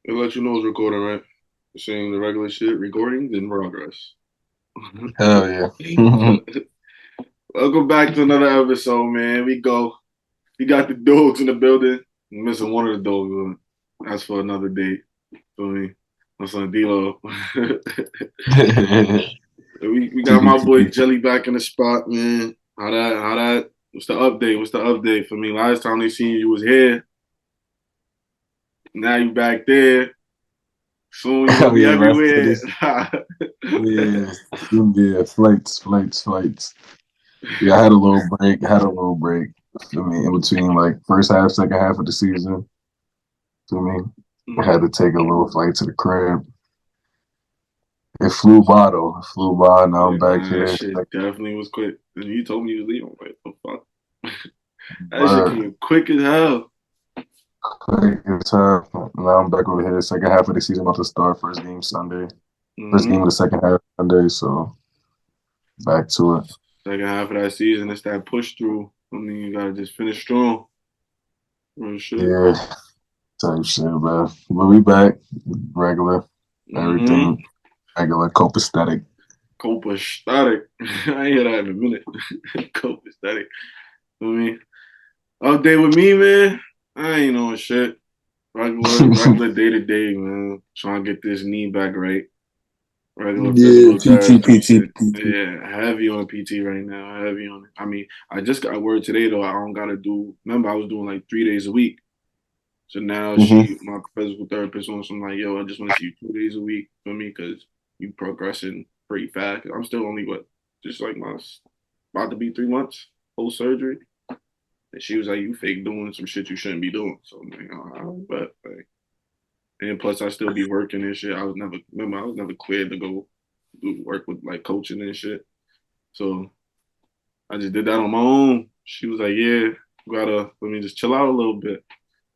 It'll let you know it's recording, right? Saying the regular shit, recording in progress. Hell yeah. Welcome back to another episode, man. We got the dogs in the building. I'm missing one of the dogs, but that's for another day. Feel me? My son D-Lo. We got my boy TBT. Jelly back in the spot, man. How that what's the update? What's the update for me? Last time they seen you was here. Now you back there. Soon you gonna Oh be yeah, last time everywhere. this. Yeah, yeah, flights. Yeah, I had a little break. For me, in between like first half, second half of the season. For me, I had Mhm. to take a little flight to the crib. It flew by though. It flew by. Now I'm Yeah, back nah, that here. shit Like, definitely was quick. And you told me you was leaving. I'm like, what the fuck? That shit word. came quick as hell. Quick in time. Now I'm back over here. Second half of the season about to start. First game Sunday. First game Mm-hmm. of the second half Sunday. So back to it. Second half of that season, it's that push through. I mean, you gotta just finish strong. Real shit. Yeah, type shit, man. But we back, regular, Mm-hmm. everything regular, copacetic. Copacetic. I ain't hear that in a minute. Copacetic. I mean, update with me, man. I ain't on shit. Regular day to day, man. Trying to get this knee back right. Regular Yeah, physical PT, therapy PT, shit. PT. Yeah, heavy on PT right now. Heavy on it. I mean, I just got word today though. I don't gotta do. Remember, I was doing like 3 days a week. So now Mm-hmm. my physical therapist, wants some like, yo, I just want to see you 2 days a week for me because you progressing pretty fast. I'm still only just like my about to be 3 months post surgery. And she was like, you fake doing some shit you shouldn't be doing. So I'm like, oh, but like, and plus I still be working and shit. I was never cleared to go do work with like coaching and shit. So I just did that on my own. She was like, yeah, you gotta let me just chill out a little bit.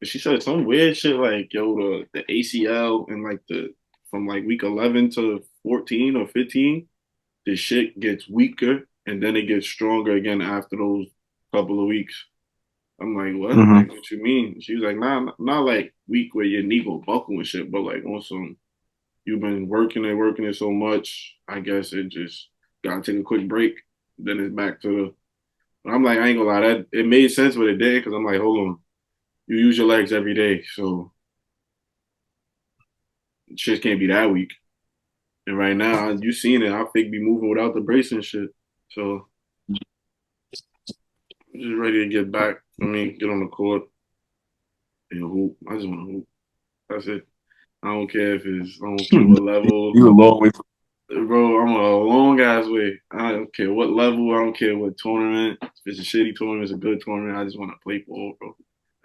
But she said some weird shit like, yo, the ACL and like the from like week 11 to 14 or 15, the shit gets weaker and then it gets stronger again after those couple of weeks. I'm like, what? Mm-hmm. Like, what you mean? She was like, nah, not like weak where your knee go buckle and shit, but like on some, you've been working it so much. I guess it just gotta take a quick break. Then it's back to the. But I'm like, I ain't gonna lie, that it made sense, but it didn't because I'm like, hold on, you use your legs every day, so shit can't be that weak. And right now, you seen it, I think be moving without the brace and shit. So I'm just ready to get back. For me, get on the court and hoop. I just want to hoop. That's it. I don't care what level. You a long way from. Bro, I'm a long ass way. I don't care what level. I don't care what tournament. If it's a shitty tournament, it's a good tournament. I just want to play ball, bro.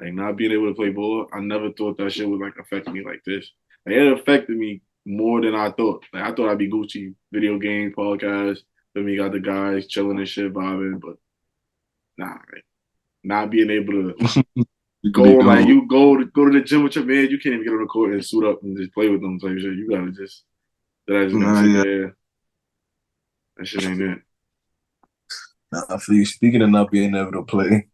Like not being able to play ball, I never thought that shit would like affect me like this. Like it affected me more than I thought. Like I thought I'd be Gucci, video game, podcast. Then we got the guys chilling and shit, vibing. But nah, like, not being able to They go on like don't. you go to the gym with your man, you can't even get on the court and suit up and just play with them type shit. You gotta just that I just gotta Nah, sit yeah. there. That shit ain't it. Nah, for you. Speaking of not being able to play,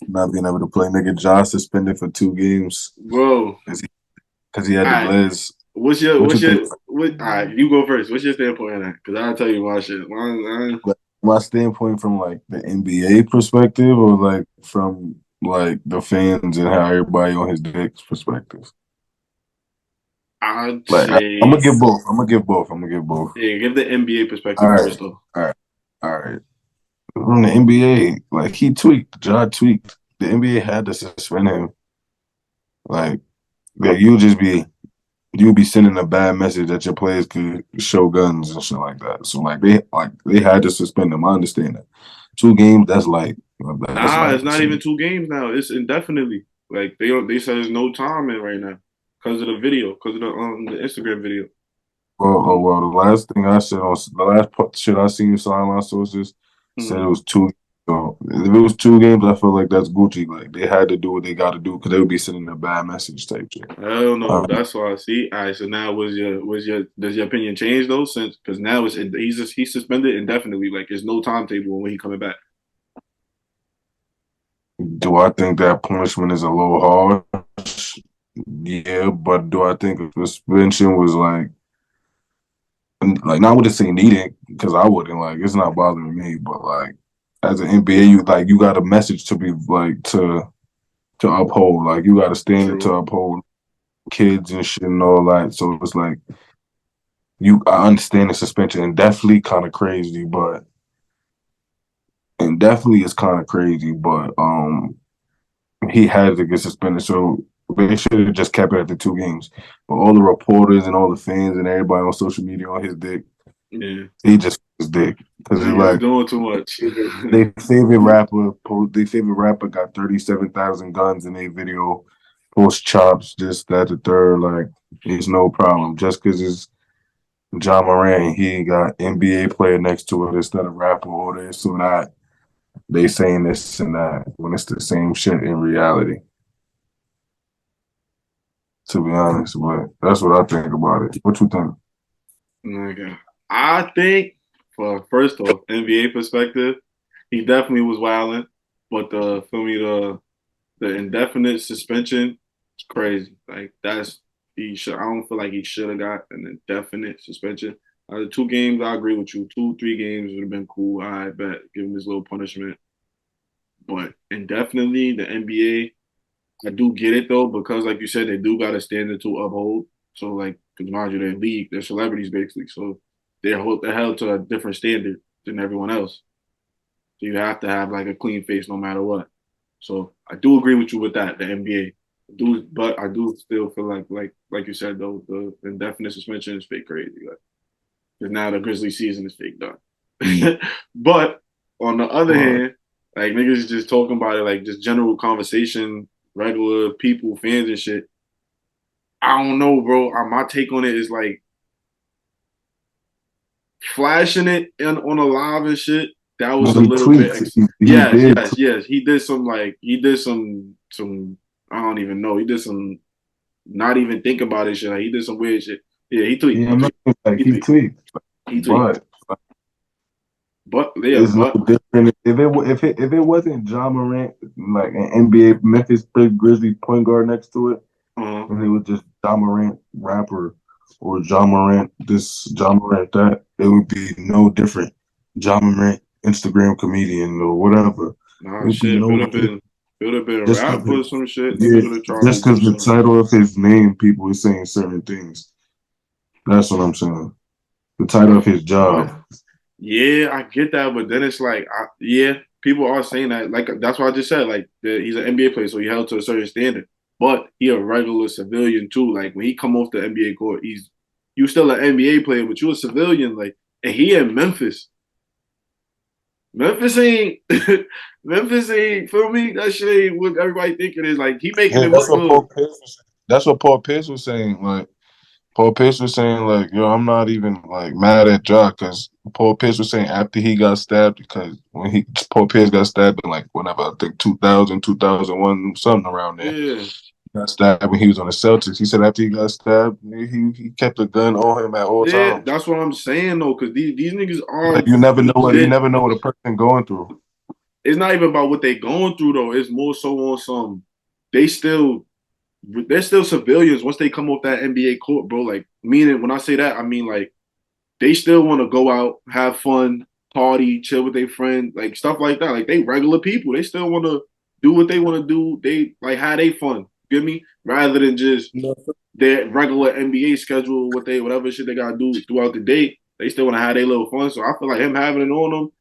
nigga, Josh suspended for 2 games Bro, because he had all the right. Blizz. What's What you think? your what? All right, you go first. What's your standpoint on that? Because I'll tell you my shit. Like, my standpoint from like the NBA perspective, or like from like the fans and how everybody on his dick's perspective. I'd Like I'm say, gonna give both. I'm gonna give both. I'm gonna give both. yeah, give the NBA All perspective right, first, though. all right, all right. From the NBA, like he tweaked, Ja tweaked. The NBA had to suspend him. Like, yeah, you'll be sending a bad message that your players could show guns and shit like that. So like they had to suspend him. I understand that. 2 games, that's light. That's Nah, light it's not to even me. 2 games now. It's indefinitely. Like they said there's no time in right now because of the video, because of the Instagram video. Well, the last thing I said on the last shit I seen sideline sources said it Mm-hmm. was two. So if it was 2 games, I feel like that's Gucci. Like they had to do what they got to do because they would be sending a bad message type shit. Hell no, Um, that's why I see. All right, so now was your does your opinion change though? Since because now he's suspended indefinitely. Like there's no timetable on when he coming back. do I think that punishment is a little harsh? Yeah, but do I think a suspension was like not would it say needed because I wouldn't like it's not bothering me, but like as an NBA, you got a message to be like to uphold, like you got to stand to True. uphold kids and shit and all that. So it's like I understand the suspension and definitely kind of crazy, but and definitely is kind of crazy, but he had to get suspended. So they should have just kept it at the 2 games. But all the reporters and all the fans and everybody on social media on his dick, Yeah. he just his dick because it's Niggas like doing too much. their favorite rapper got 37,000 guns in a video, post chops, this, that, the third. Like, it's no problem. Just because it's John Moran, he got NBA player next to it instead of rapper or this, so that they saying this and that when it's the same shit in reality, to be honest. But that's what I think about it. What you think? Okay. I think, for first off, NBA perspective, he definitely was wilding, but the for me the indefinite suspension is crazy. Like that's he should. I don't feel like he should have got an indefinite suspension. The 2 games, I agree with you. 2, 3 games would have been cool. I bet give him his little punishment, but indefinitely the NBA, I do get it though because like you said, they do got a standard to uphold. So like, because mind you, they're league, they're celebrities basically, so they're held to a different standard than everyone else. So you have to have like a clean face no matter what. So I do agree with you with that, the NBA. Do but I do still feel like you said though, the indefinite suspension is fake crazy. Like, because now the Grizzly season is fake done. But on the other Well, hand, like niggas just talking about it, like just general conversation, regular people, fans and shit. I don't know, bro. My take on it is like flashing it on a live and shit. That was a he little bit. tweaked. He Yes, did. yes, yes. He did some like he did some. I don't even know. He did some not even think about it shit. Like he did some weird shit. Yeah, he tweaked. Yeah, He no, tweaked. like He he tweaked. tweaked, He tweaked. but But yeah, it's no but different if it wasn't John Morant, like an NBA Memphis Big Grizzly point guard next to it, uh, and it was just John Morant rapper or John Morant this, John Morant that, it would be no different. John Morant Instagram comedian or whatever, it nah, would be shit. If it no would have different. been, if it would have been a Just rap because or some shit, yeah, niggas would have tried to just do because the some. title of his name, people are saying certain things. That's what I'm saying. The title of his But job. yeah, I get that. But then it's like, yeah, people are saying that. Like that's what I just said. Like he's an NBA player, so he held to a certain standard. But he a regular civilian too. Like when he come off the NBA court, he's you still an NBA player, but you a civilian. Like and he in Memphis. Memphis ain't Memphis ain't feel me. That shit ain't what everybody think it is. Like he making Yeah, it look good. That's what Paul Pierce was saying. Like Paul Pierce was saying, like, yo, I'm not even like mad at Ja because Paul Pierce was saying after he got stabbed, because when he Paul Pierce got stabbed in like whenever I think 2000, 2001, something around there. Yeah. He got stabbed when he was on the Celtics. He said after he got stabbed, he kept a gun on him at all Yeah, times. that's what I'm saying though, because these niggas Like are you legit. never know what a person going through. It's not even about what they going through though. It's more so on some they still they're still civilians once they come off that NBA court, bro. Like meaning when I say that, I mean like they still want to go out, have fun, party, chill with their friends, like stuff like that. Like they regular people. They still want to do what they want to do. They like have they fun. Get me? Rather than just their regular NBA schedule, whatever shit they gotta do throughout the day. They still want to have their little fun. So I feel like him having it on them,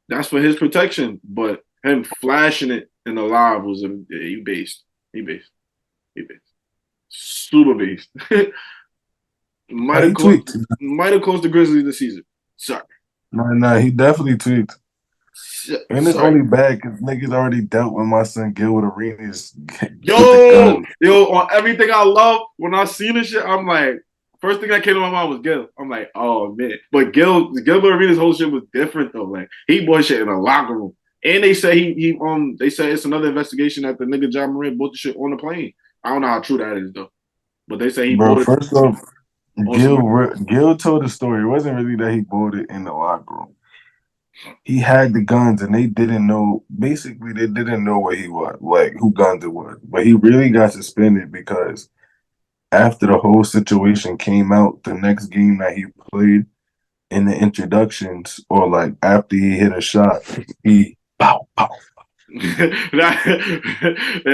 that's for his protection. But him flashing it in the live was he based. He based. He based. Super based. might Nah, have he cost tweaked. might have cost the Grizzlies the season. Sorry. Nah, he definitely tweaked. And it's Sorry. only bad because niggas already dealt with my son Gilbert Arenas with the Yo, gun. yo, on everything I love, when I seen this shit, I'm like, first thing that came to my mind was Gil. I'm like, oh man. But Gilbert Arenas' whole shit was different though. Like he bought shit in the locker room. And they say they say it's another investigation that the nigga John Moran bought the shit on the plane. I don't know how true that is though. But they say he Bro, bought it first off, on some Gil told the story. It wasn't really that he bought it in the locker room. he had the guns and they didn't know. Basically, they didn't know what he was, like who guns it was. But he really got suspended because after the whole situation came out, the next game that he played in the introductions or like after he hit a shot, he pow pow. And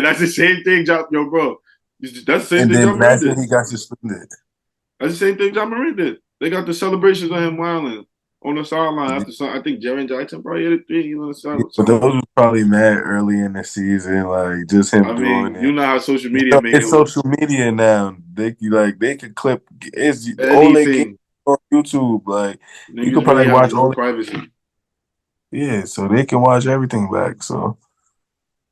that's the same thing, Yo, bro. That's the same And thing then John Moran that's when did. he got suspended. That's the same thing John Moran did. They got the celebrations of him wilding on the sideline after some. I think Jerry Jackson probably hit a three on the Yeah, sideline. but Something those like was probably mad early in the season, like just that. him I doing mean, you it. know how social You media know, make it it's look social media now. They could clip it's all they get anything. on YouTube. Like you could Niggas really probably have watch no all. privacy. Yeah, so they can watch everything back. So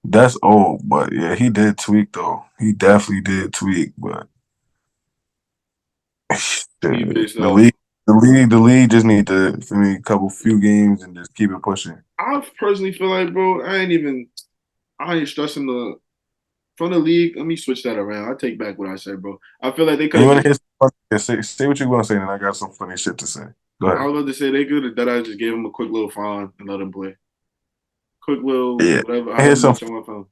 that's old, but yeah, he did tweak though. He definitely did tweak, but He shit, pissed off. the league just need to for me a couple few games and just keep it pushing. I personally feel like, bro, I ain't stressing the from the league. Let me switch that around. I take back what I said, bro. I feel like they could And you have want to just. hear some funny, say what you want to say, and I got some funny shit to say. Go I ahead. was about to say they could have that. I just gave him a quick little fine and let him play. Quick little Yeah. whatever, however Here's some much I want from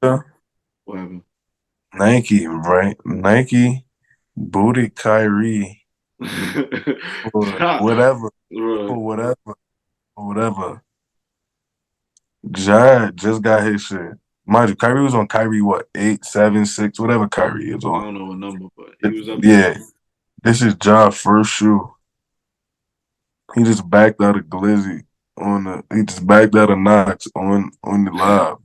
whatever. Nike, right? Nike booted Kyrie or Stop, whatever, bro. or whatever, or whatever. Ja just got his shit. Mind you, Kyrie was on Kyrie what 8, 7, 6, whatever Kyrie is I on. don't know what number, but he was up there. Yeah, this is Ja's first shoe. He just backed out of Glizzy on the. He just backed out of Knox on the live.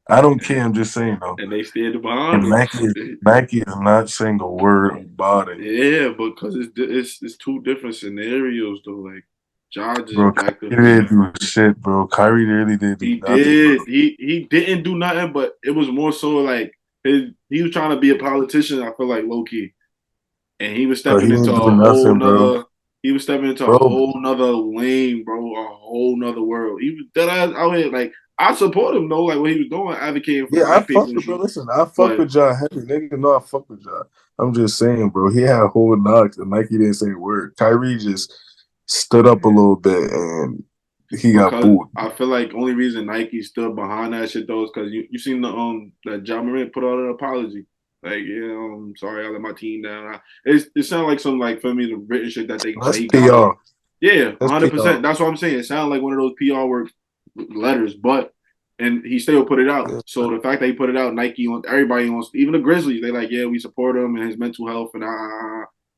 I don't care. I'm just saying though. And they stayed behind And him. Nike is not saying a word about it. Yeah, because it's two different scenarios though. Like, Ja Bro, just backed up Kyrie his. didn't do shit, bro. Kyrie really didn't do He nothing, did. bro. He didn't do nothing, but it was more so like he was trying to be a politician. I feel like low key, and he was Bro, stepping he into didn't do a whole nothing, bro. nother. He was stepping into a Bro, whole nother lane, bro. A whole nother world. He was dead ass out here. Like I support him though, like what he was doing, advocating for yeah, I black people fuck and with bro. shit. Listen, I fuck But with Ja heavy. Nigga know I fuck with Ja. I'm just saying, bro. He had a whole knocks and Nike didn't say a word. Kyrie just stood up a little bit and he got because booed. I feel like only reason Nike stood behind that shit though is because you seen the that Ja Morant put out an apology. Like, yeah, sorry, I let my team down. It sounded like some like for me the written shit that That's he got up. PR. Yeah, That's 100%. PR. That's what I'm saying. It sounded like one of those PR work letters, but and he still put it out. Yeah. So the fact that he put it out, Nike on everybody on even the Grizzlies, they like, yeah, we support him and his mental health and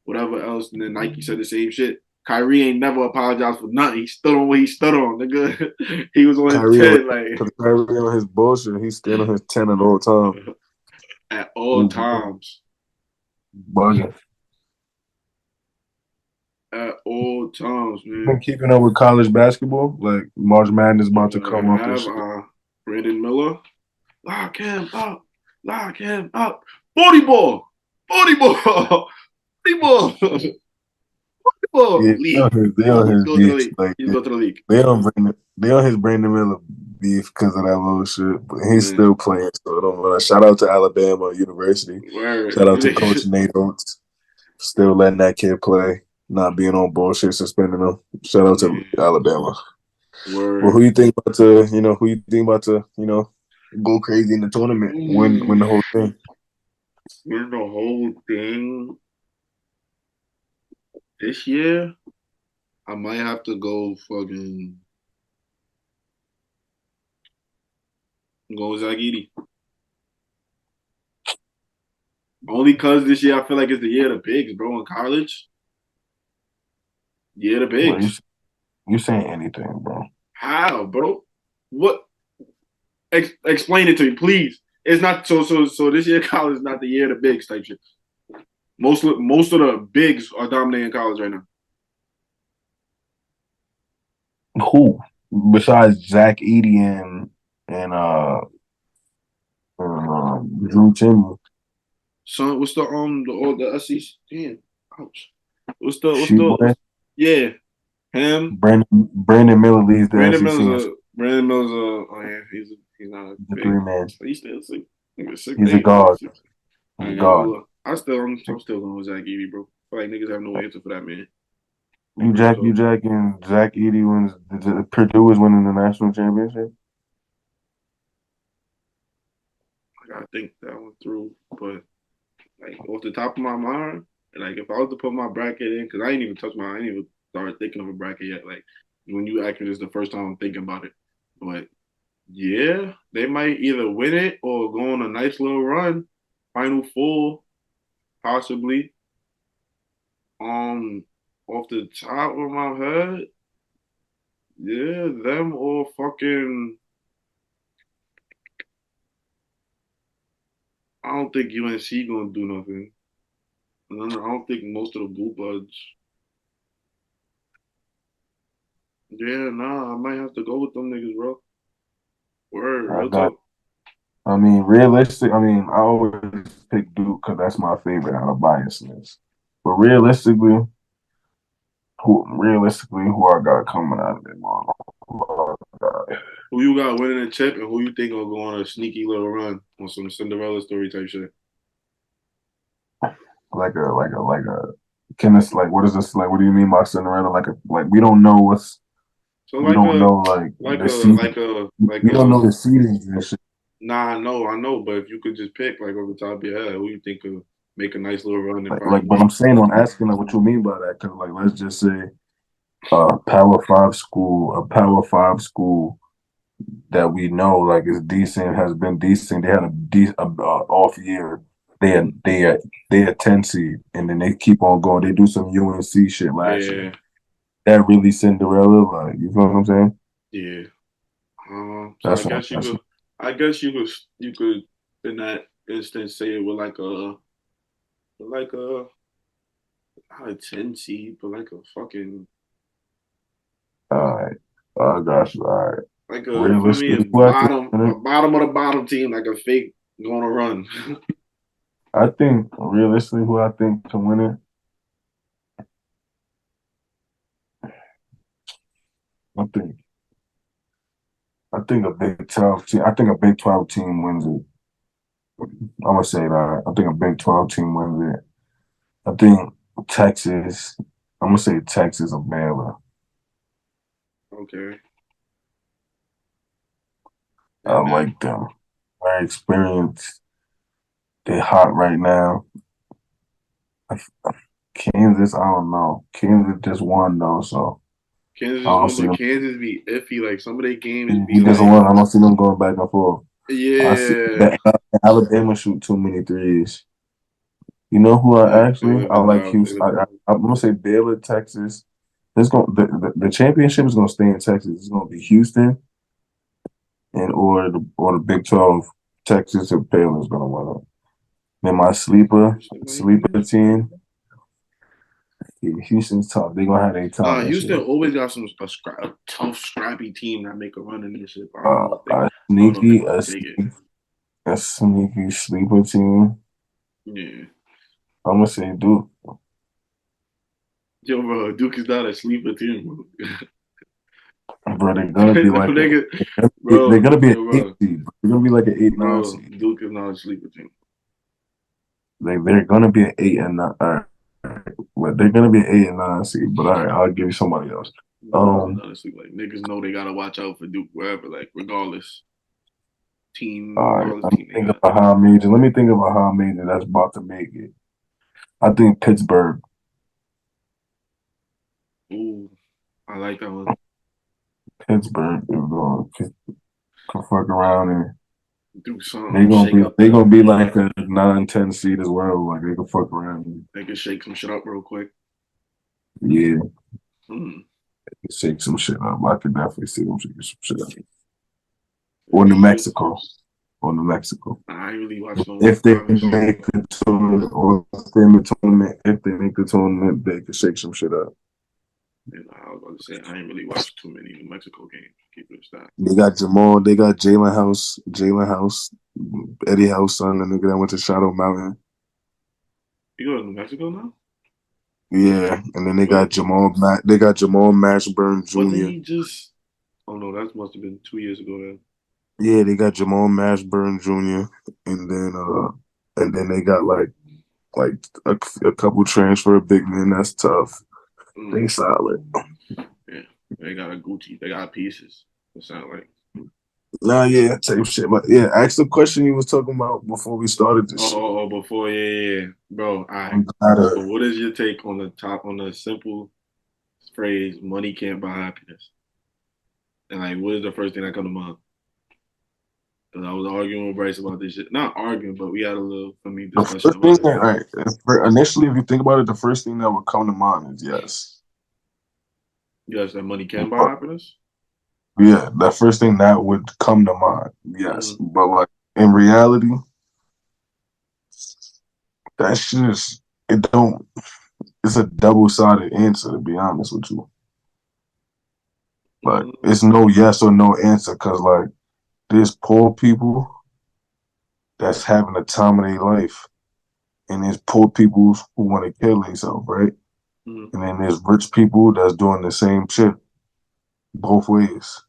whatever else. And then Nike said the same shit. Kyrie ain't never apologized for nothing. He stood on what he stood on, nigga. He was on his Kyrie on, 10, like cause Kyrie on his bullshit. He's still on his 10 at all time. at all He's times. bugging. At all times, man. Been keeping up with college basketball. Like March Madness about to come I up and have shit. Brandon Miller. Lock him up. Lock him up. 40 ball. 40 ball. 40 ball. 40 ball. Yeah, League. they on He's his going to the beef. league. Like He's going to the league. they on his Brandon Miller beef because of that little shit. But he's Man. still playing, so it don't matter. Shout out to Alabama University. Word. Shout out to Coach Nate Oates for still letting that kid play, not being on bullshit, suspending him. Shout out to Alabama. Well, Word. who you think about to who you think about to go crazy in the tournament, win the whole thing? Win the whole thing this year. I might have to go fucking go Zach Edey. Only cause this year I feel like it's the year of the bigs, bro, in college. Year of the Well, bigs. you saying anything, bro? How, bro? What? Explain it to me, please. It's not so. This year college is not the year of the bigs type shit. Most of the bigs are dominating college right now. Who besides Zach Edey and Drew Timmy? So what's the SEC? Damn, ouch. Yeah, him. Brandon Miller leads the Brandon SEC Miller's in a Brandon Miller's a oh yeah he's not a the big. 3 man. He's still sick. He's a guard. He's I a ain't gonna guard. lie. I'm still going with Zach Edey, bro. I feel like niggas have no answer for that man. You Jack and Zach Edey wins. Purdue is winning the national championship. I gotta think that one through, but like off the top of my mind, like if I was to put my bracket in, because I ain't even started thinking of a bracket yet. Like when you ask me, this is the first time I'm thinking about it. But yeah, they might either win it or go on a nice little run, Final Four, possibly. Um, off the top of my head, yeah, them or fucking. I don't think UNC gonna do nothing. I don't think most of the blue bloods. Yeah, nah, I might have to go with them niggas, bro. Word, I real got. talk. I mean, realistic. I mean, I always pick Duke because that's my favorite out of biasness. But who I got coming out of it, man? Who I got? Who you got winning the chip, and who you think will go on a sneaky little run on some Cinderella story type shit? Like a. Can this like what is this like? What do you mean by Cinderella? Like we don't know So we don't know like the seeding. like We don't a. know the seedings and shit. Nah, I know, but if you could just pick like off the top of your head, who you think could make a nice little run and probably But win? I'm saying I'm asking like what you mean by that because like let's just say a Power 5 school that we know like is decent has been decent. They had off year. They had 10 seed and then they keep on going. They do some UNC shit last year. Yeah, That really Cinderella, like you know what I'm saying? yeah. So That's what I'm asking. I guess you could in that instance say it with like a not a 10 seed, but like a fucking All right, I got you. All right, like a you feel me realistic. Who I think? a bottom of the bottom team, like a fake going to run. I think realistically, who I think to win it. I think I think a Big 12 team. I think a Big 12 team wins it. I'm gonna say that. I think a Big 12 team wins it. I think Texas. I'm gonna say Texas or Baylor. Okay, I and then like them. Very experienced. They hot right now. Kansas, I don't know. Kansas just won though, so Kansas I just don't won, see but them. Kansas be iffy. Like some of their games He be just like, won. I don't see them going back and forth. I see yeah, that Alabama shoot too many threes. You know who I they actually live I and like die. They Houston. live and die. I'm gonna say Baylor, Texas. It's going the championship is gonna stay in Texas. It's gonna be Houston and or the Big 12. Texas or Baylor is gonna win it. Then my Shit might sleeper be. team, Houston's tough. They gonna have their time this Houston year. always got a tough, scrappy team that make a run in this shit. But I don't know if they gonna take it. A sneaky sleeper team. Yeah, I'm gonna say Duke. yo, bro, Duke is not a sleeper team, bro. Bro, they're gonna be like Nigga, they're bro, gonna be an yo, eight bro, seed. They're gonna be like an 8-9 bro, seed. Duke is not a sleeper team. They're gonna be an 8 and 9. All right. But they're gonna be an 8 and 9 seed. But all right, I'll give you somebody else. No, Duke is Um, not a sleeper. Like niggas know they gotta watch out for Duke wherever, like all right. regardless Let me team they think got. about how major. Let me think about how major that's about to make it. I think Pittsburgh. Ooh, I like that one. Pittsburgh is going to fuck around and Do something, shake up they the. gonna be like a 9-10 seed as well. Like they can fuck around and They can shake some shit up real quick. yeah, Hmm. shake some shit up. I could definitely see them shaking some shit up. Or Maybe New shit. Mexico. Or New Mexico. I ain't really watched no If they Travis. make the tournament or if they make the tournament, if they make the tournament, they could shake some shit up. And I was about to say I ain't really watched too many New Mexico games. Keep it a stat. They got Jalen House, Eddie House son, the nigga that went to Shadow Mountain. You go to New Mexico now? Yeah, and then Wait, They got Jamal Mashburn wasn't Jr. he just? Oh no, that must have been 2 years ago then. Yeah, they got Jamal Mashburn Jr. And then they got like a couple transfer big men. That's tough. Mm, They solid. yeah, they got a Gucci. They got pieces. It sound like. Nah, yeah, type shit. But yeah, ask the question you was talking about before we started this shit. Before, yeah, bro. All right. We gotta, So, what is your take on the simple phrase "money can't buy happiness"? And like, what is the first thing that come to mind? Because I was arguing with Bryce about this shit. Not arguing, but we had a little funny the discussion first thing about it. that, right, initially, if you think about it, the first thing that would come to mind is yes. Yes, that money can buy But happiness. yeah, that first thing that would come to mind, yes. Mm-hmm. But like in reality, that's just it don't it's a double-sided answer to be honest with you. Like Mm-hmm. it's no yes or no answer because like there's poor people that's having the time of their life, and there's poor people who want to kill themselves, right? Mm-hmm. And then there's rich people that's doing the same shit both ways.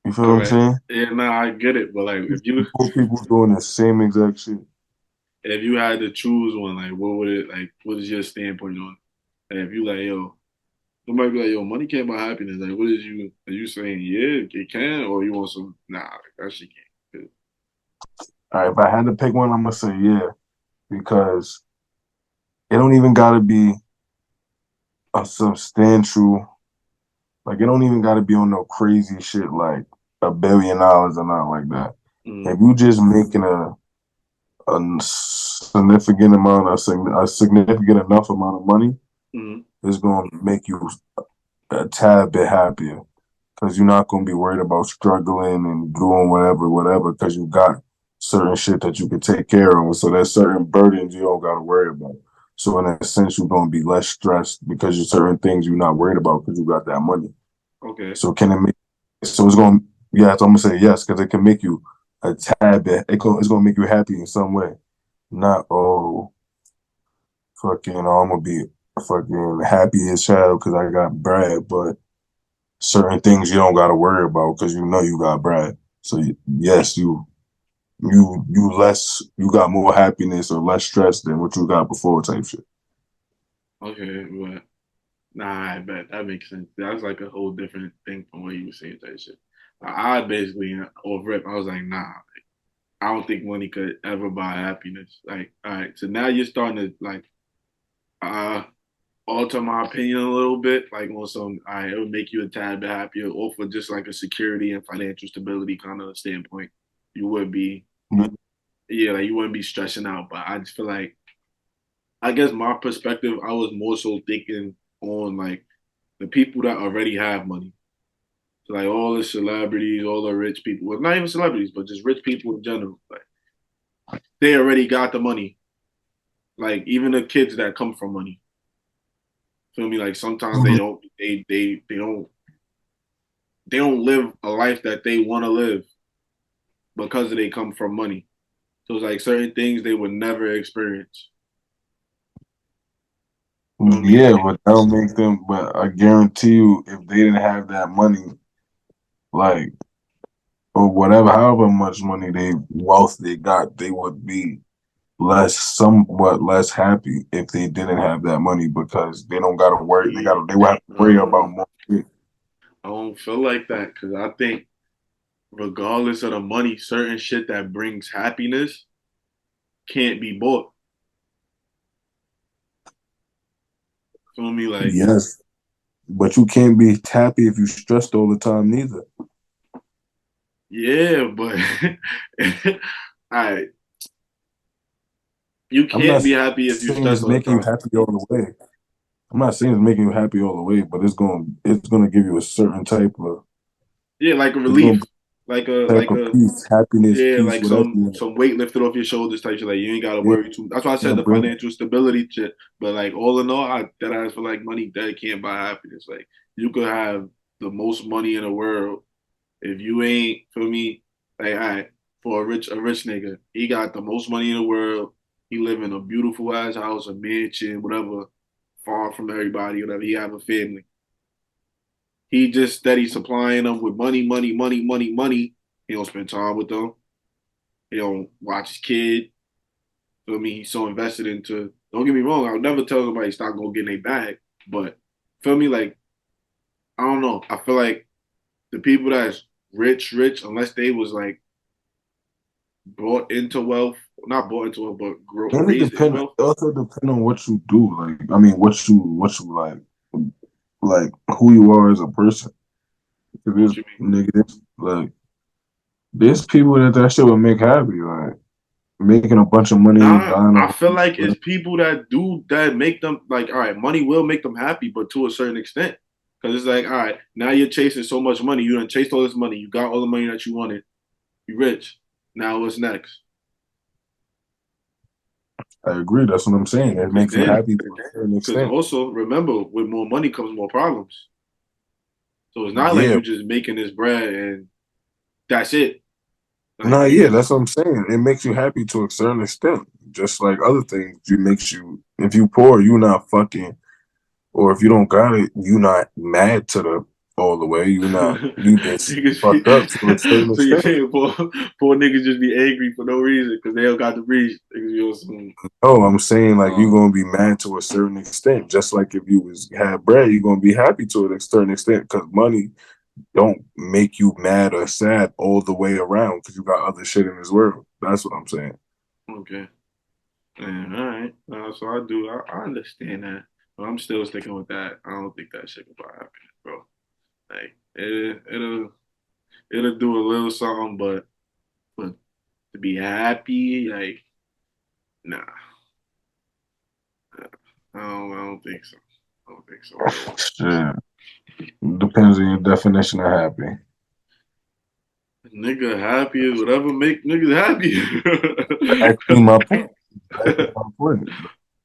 You feel what I'm Okay. saying? Yeah, no, I get it. But like, Poor people doing the same exact shit. if you had to choose one, like, what would it like? What is your standpoint on it? And if you like, yo, somebody be like, yo, money can't buy happiness. Like, what is you? Are you saying, yeah, it can, or you want some? Nah, like, that shit can't. All right, if I had to pick one, I'm gonna say yeah because it don't even gotta be a substantial. Like it don't even gotta be on no crazy shit like $1 billion or not like that. Mm-hmm. If you just making a significant amount, a significant enough amount of money, Mm-hmm. it's gonna make you a tad bit happier because you're not gonna be worried about struggling and doing whatever, because you got certain shit that you can take care of. So there's certain burdens you don't gotta worry about. So in a sense, you're gonna be less stressed because there's certain things you're not worried about because you got that money. Okay. So can it make? So it's gonna yeah. So I'm gonna say yes because it can make you a tad bit. It's gonna make you happy in some way. Not fucking. I'm gonna be fucking happy as hell because I got bread, but certain things you don't got to worry about because you know you got bread. So yes, you got more happiness or less stress than what you got before type shit. Okay, but nah, I bet that makes sense. That's like a whole different thing from what you were saying that shit. I basically over it. I was like, nah, I don't think money could ever buy happiness. Like, all right, so now you're starting to like uh alter my opinion a little bit, like on some, all right, it would make you a tad bit happier, or for just like a security and financial stability kind of standpoint, you would be, yeah, like you wouldn't be stressing out. But I just feel like, I guess my perspective, I was more so thinking on like the people that already have money. So like all the celebrities, all the rich people, well, not even celebrities, but just rich people in general. Like they already got the money. Like even the kids that come from money. Feel me? Like sometimes they don't live a life that they want to live because they come from money. So it's like certain things they would never experience. Feel me? Yeah, Like, but that'll make them. But I guarantee you, if they didn't have that money, like or whatever, however much money they wealth they got, they would be somewhat less happy if they didn't have that money because they don't got to worry. They would have to worry about more shit. I don't feel like that because I think regardless of the money, certain shit that brings happiness can't be bought. Feel me? Like, Yes, but you can't be happy if you stressed all the time neither. yeah, but I you I'm can't not be happy if you saying stress it's all the making you time. happy all the way. I'm not saying it's making you happy all the way, but it's gonna give you a certain Yeah, like a it's gonna relief, be a type like of a peace, happiness, yeah, peace, like whatever. some weight lifted off your shoulders type shit. Like you ain't gotta Yeah, worry too. That's why I said gonna the bring. financial stability shit. But like all in all, I that I feel like money that can't buy happiness. Like you could have the most money in the world if you ain't for me. Like all right, for a rich nigga, he got the most money in the world. He live in a beautiful ass house, a mansion, whatever, far from everybody, whatever. He have a family. He just steady supplying them with money, money, money, money, money. He don't spend time with them. He don't watch his kid. Feel me? He's so invested into. Don't get me wrong. I'll never tell somebody stop go getting a bag, but feel me? Like I don't know. I feel like the people that's rich, unless they was like brought into wealth, not brought into wealth, but And it raised in depend. It wealth. also depend on what you do. Like, I mean, what you like who you are as a person. If What it's you mean? niggas, like, there's people that shit would make happy, like making a bunch of money, Nah, buying I a feel like it's people that do that make them like, all right, money will make them happy, but to a certain extent. Because it's like, all right, now you're chasing so much money. You done chased all this money. You got all the money that you wanted. You rich. Now what's next? I agree. That's what I'm saying. It Because makes you then, happy to a certain because extent. also remember, with more money comes more problems. So it's not like Yeah. you just making this bread and that's it. Like Nah, you yeah, just that's what I'm saying. It makes you happy to a certain extent. Just like other things, you makes you if you poor, you not fucking or if you don't got it, you not mad to the all the way. You just fucked up to a certain so you extent. saying poor niggas just be angry for no reason because they don't got the reach. Niggas be on some, Oh, I'm saying like you're uh, gonna be mad to a certain extent. Just like if you was had bread, you're gonna be happy to a certain extent because money don't make you mad or sad all the way around because you got other shit in this world. That's what I'm saying. okay. Man, all right. So I do. I understand that, but I'm still sticking with that. I don't think that shit can buy happiness, bro. Like it'll do a little something, but to be happy, like nah, I don't think so. I don't think so at all. Shit. Depends on your definition of happy. Nigga happy is whatever make niggas happy. Exactly my point. Exactly my point.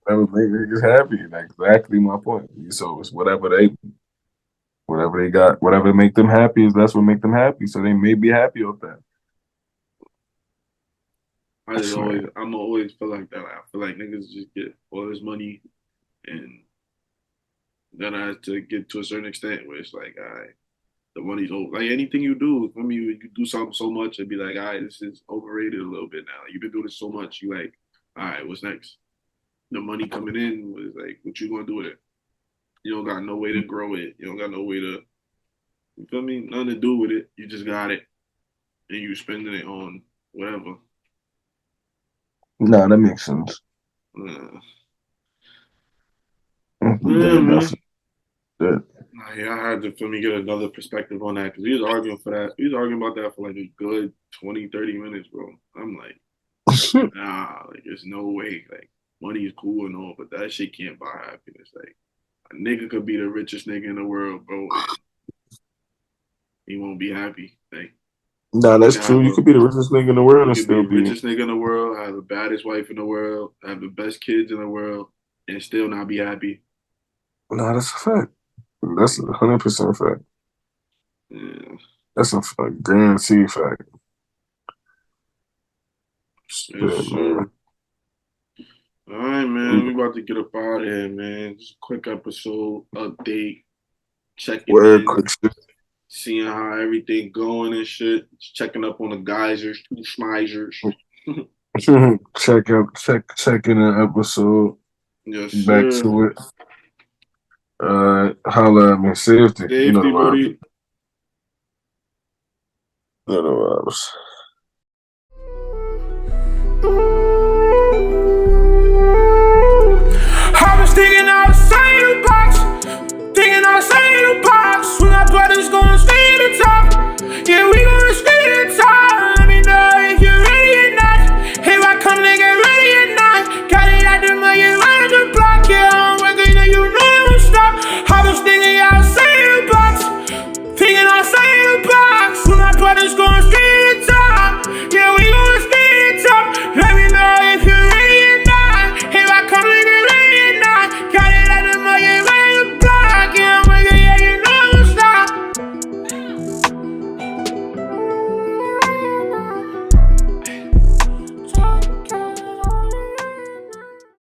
That would make niggas happy. Exactly my point. So it's whatever they got, whatever make them happy is that's what make them happy. So they may be happy with that. Shit. I'm always feel like that. Like, I feel like niggas just get all this money and then I have to get to a certain extent where it's like, all right, the money's over. Like anything you do, I mean, you do something so much, it'd be like, all right, this is overrated a little bit now. You've been doing this so much, you like, all right, what's next? The money coming in was like, what you gonna do with it? You don't got no way to grow it. You don't got no way to, you feel me? Nothing to do with it. You just got it and you spending it on whatever. No, that makes sense. Uh, yeah, Yeah, man. that's it. Nah, yeah, I had to feel me get another perspective on that because he was arguing for that. He was arguing about that for like a good 20, 30 minutes, bro. I'm like, nah, like there's no way. Like money is cool and all, but that shit can't buy happiness. Like a nigga could be the richest nigga in the world, bro, and he won't be happy. Like Nah, you that's can true. have You a could be the richest nigga in the world you and could be still the be. richest nigga in the world, have the baddest wife in the world, have the best kids in the world, and still not be happy. Nah, that's a fact. That's Like, 100% fact. yeah, That's a guaranteed fact. yes, Shit, man. sir. All right, man. We about to get up out of here, man. Just a quick episode update, checking Word, in, quick shit. seeing how everything going and shit. Just checking up on the geysers, two schmeisers. Check in an episode. Yes, Back sir. to it. Holla at me. Safety. You know the Safety, vibes. buddy. You know the vibes.